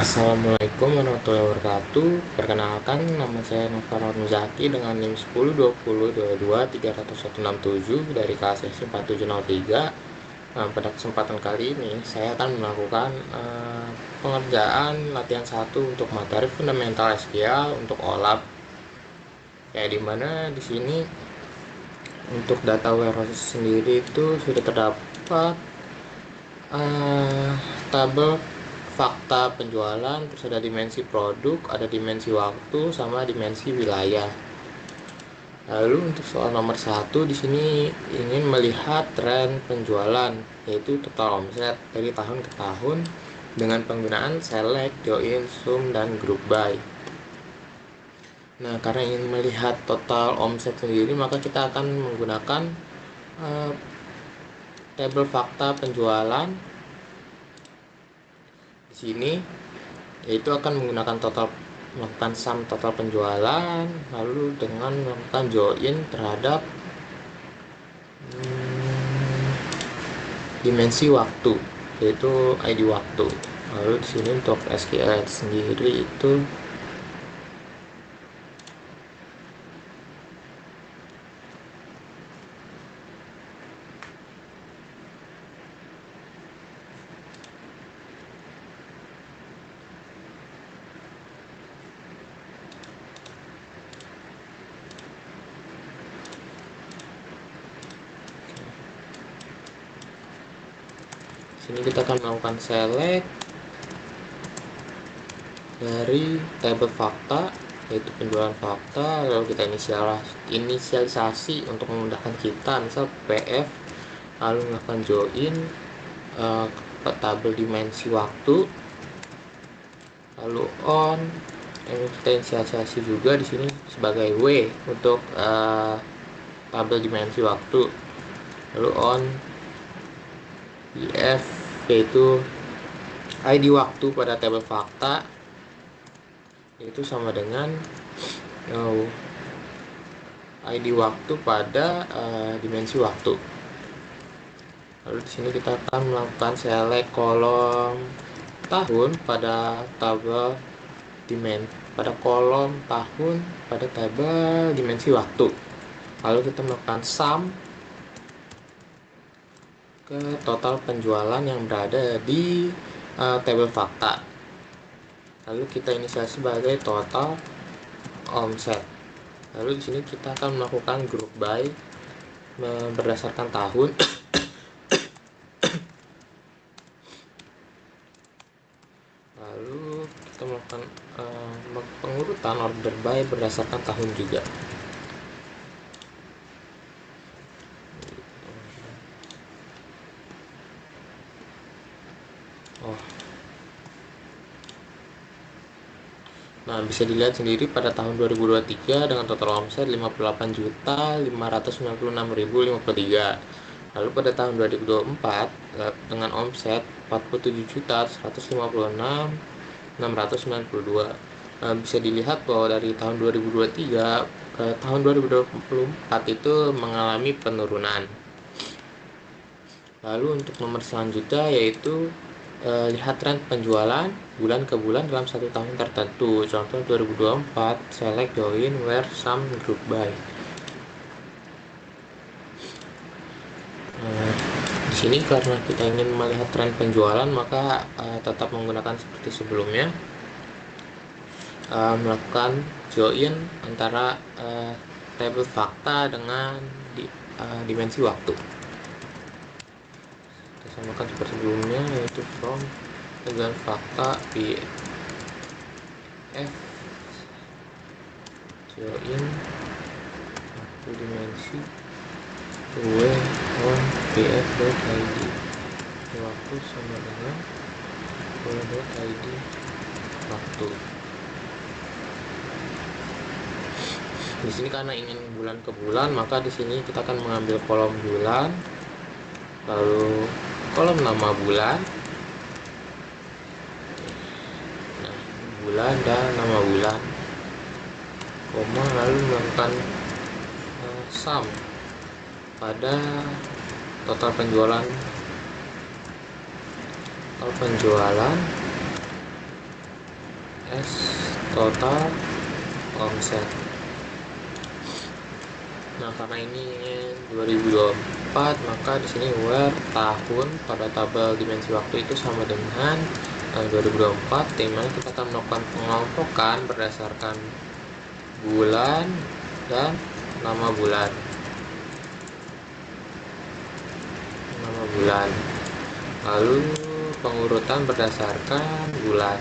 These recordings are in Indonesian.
Assalamualaikum warahmatullahi wabarakatuh. Perkenalkan, nama saya Novaroth Muzaki dengan NIM 1020223167 dari KSS 4703. Pada kesempatan kali ini saya akan melakukan pengerjaan latihan 1 untuk materi fundamental SQL untuk OLAP. Ya, dimana di sini untuk data warehouse sendiri itu sudah terdapat tabel fakta penjualan, terus ada dimensi produk, ada dimensi waktu, sama dimensi wilayah. Lalu untuk soal nomor 1 di sini ingin melihat tren penjualan, yaitu total omset dari tahun ke tahun dengan penggunaan select, join, sum, dan group by. Nah, karena ingin melihat total omset sendiri, maka kita akan menggunakan tabel fakta penjualan di sini, yaitu akan menggunakan melakukan sum total penjualan, lalu dengan melakukan join terhadap dimensi waktu, yaitu ID waktu. Lalu di sini untuk SQL sendiri itu sini kita akan melakukan select dari tabel fakta, yaitu penjualan fakta, lalu kita inisialisasi untuk memudahkan kita, misal PF, lalu melakukan join ke tabel dimensi waktu, lalu on, ini kita inisialisasi juga di sini sebagai W untuk tabel dimensi waktu, lalu on BF, yaitu ID waktu pada tabel fakta, itu sama dengan ID waktu pada dimensi waktu. Lalu di sini kita akan melakukan select kolom tahun pada tabel pada kolom tahun pada tabel dimensi waktu. Lalu kita melakukan sum ke total penjualan yang berada di tabel fakta. Lalu kita inisialisasi sebagai total omset. Lalu di sini kita akan melakukan group by berdasarkan tahun. Lalu kita melakukan pengurutan order by berdasarkan tahun juga. Nah, bisa dilihat sendiri pada tahun 2023 dengan total omset 58.596.053. Lalu pada tahun 2024 dengan omset 47.156.692. Nah, bisa dilihat bahwa dari tahun 2023 ke tahun 2024 itu mengalami penurunan. Lalu untuk nomor selanjutnya yaitu lihat tren penjualan bulan ke bulan dalam satu tahun tertentu. Contoh 2024, select, join, where, sum, group by. Di sini karena kita ingin melihat tren penjualan, maka tetap menggunakan seperti sebelumnya, melakukan join antara tabel fakta dengan dimensi waktu. Samakan seperti sebelumnya, yaitu from dengan fakta PF join waktu dimensi W on PF.id waktu sama dengan W.id waktu. Di sini karena ingin bulan ke bulan, maka di sini kita akan mengambil kolom bulan, lalu kolom nama bulan, bulan dan nama bulan, koma, lalu melakukan sum pada total penjualan S total omset. Nah, karena ini 2024, maka di sini where tahun pada tabel dimensi waktu itu sama dengan 2024, di mana kita akan melakukan pengelompokan berdasarkan bulan dan nama bulan. Lalu pengurutan berdasarkan bulan.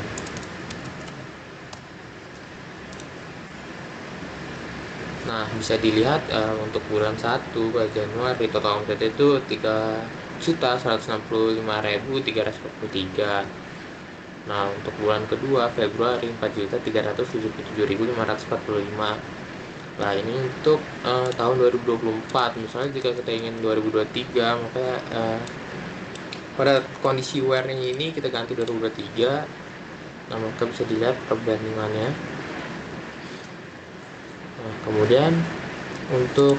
Nah, bisa dilihat untuk bulan 1 pada Januari total omset itu 3.165.343. Nah, untuk bulan kedua Februari 4.377.545. Nah, ini untuk tahun 2024. Misalnya jika kita ingin 2023, maka pada kondisi where ini kita ganti 2023. Nah, maka bisa dilihat perbandingannya. Nah, kemudian untuk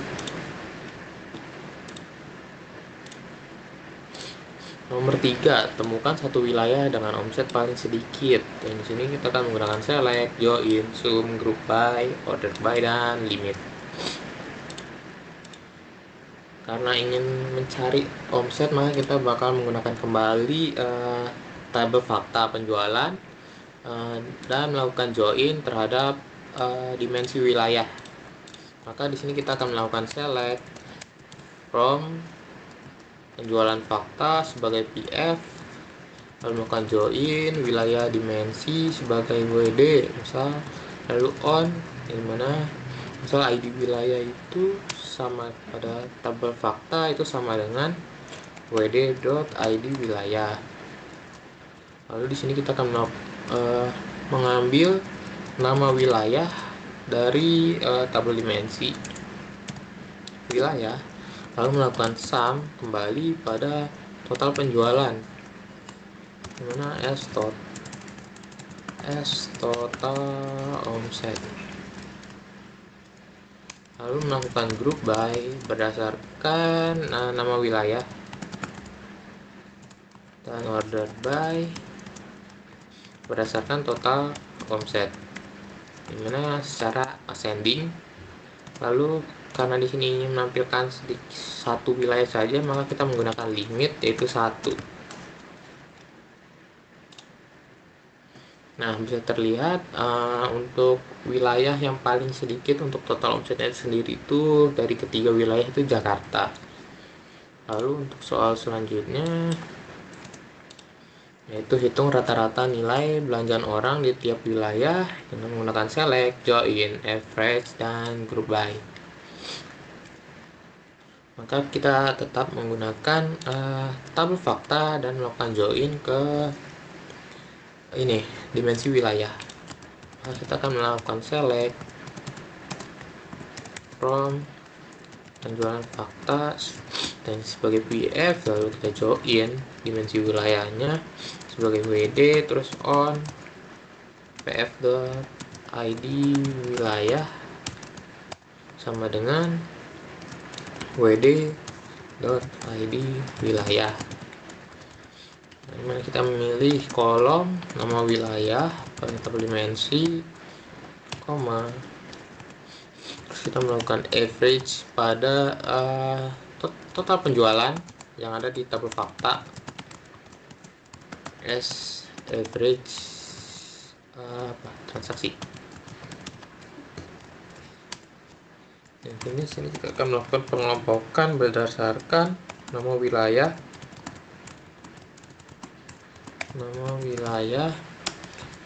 nomor 3, temukan satu wilayah dengan omset paling sedikit. Dan di sini kita akan menggunakan select, join, sum, group by, order by, dan limit. Karena ingin mencari omset, maka kita bakal menggunakan kembali tabel fakta penjualan dan melakukan join terhadap dimensi wilayah. Maka di sini kita akan melakukan select from penjualan fakta sebagai PF, lalu melakukan join wilayah dimensi sebagai WD misal, lalu on, yang mana misal ID wilayah itu sama pada tabel fakta itu sama dengan wd.id wilayah. Lalu di sini kita akan mengambil nama wilayah dari tabel dimensi wilayah, lalu melakukan sum kembali pada total penjualan, dimana S total omset, lalu melakukan group by berdasarkan nama wilayah dan order by berdasarkan total omset, dimana secara ascending. Lalu karena di sini ingin menampilkan satu wilayah saja, maka kita menggunakan limit yaitu 1. Nah, bisa terlihat untuk wilayah yang paling sedikit untuk total omsetnya sendiri itu dari ketiga wilayah itu Jakarta. Lalu untuk soal selanjutnya yaitu hitung rata-rata nilai belanjaan orang di tiap wilayah dengan menggunakan select, join, average, dan group by. Maka kita tetap menggunakan tabel fakta dan melakukan join ke ini dimensi wilayah. Maka kita akan melakukan select from penjualan fakta dan sebagai PF, lalu kita join dimensi wilayahnya sebagai WD, terus on pf.id wilayah sama dengan wd.id wilayah. Dimana kita memilih kolom nama wilayah pada tabel dimensi, koma, terus kita melakukan average pada total penjualan yang ada di tabel fakta, S average transaksi. Dan sini kita akan melakukan pengelompokan berdasarkan nama wilayah,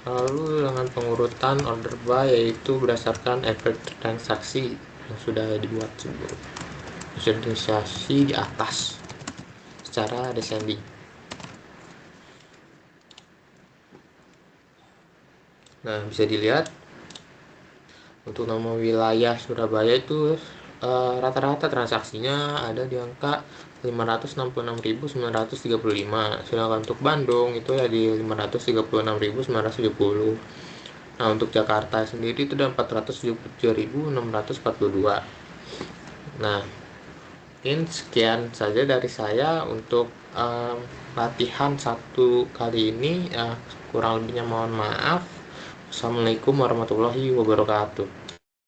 lalu dengan pengurutan order by yaitu berdasarkan average transaksi yang sudah dibuat sebelum, visualisasi di atas secara descending. Nah, bisa dilihat untuk nama wilayah Surabaya itu rata-rata transaksinya ada di angka 566.935, sedangkan untuk Bandung itu ya di 536.970. Nah, untuk Jakarta sendiri itu ada 477.642. Nah, mungkin sekian saja dari saya untuk latihan 1 kali ini, kurang lebihnya mohon maaf. Assalamualaikum warahmatullahi wabarakatuh.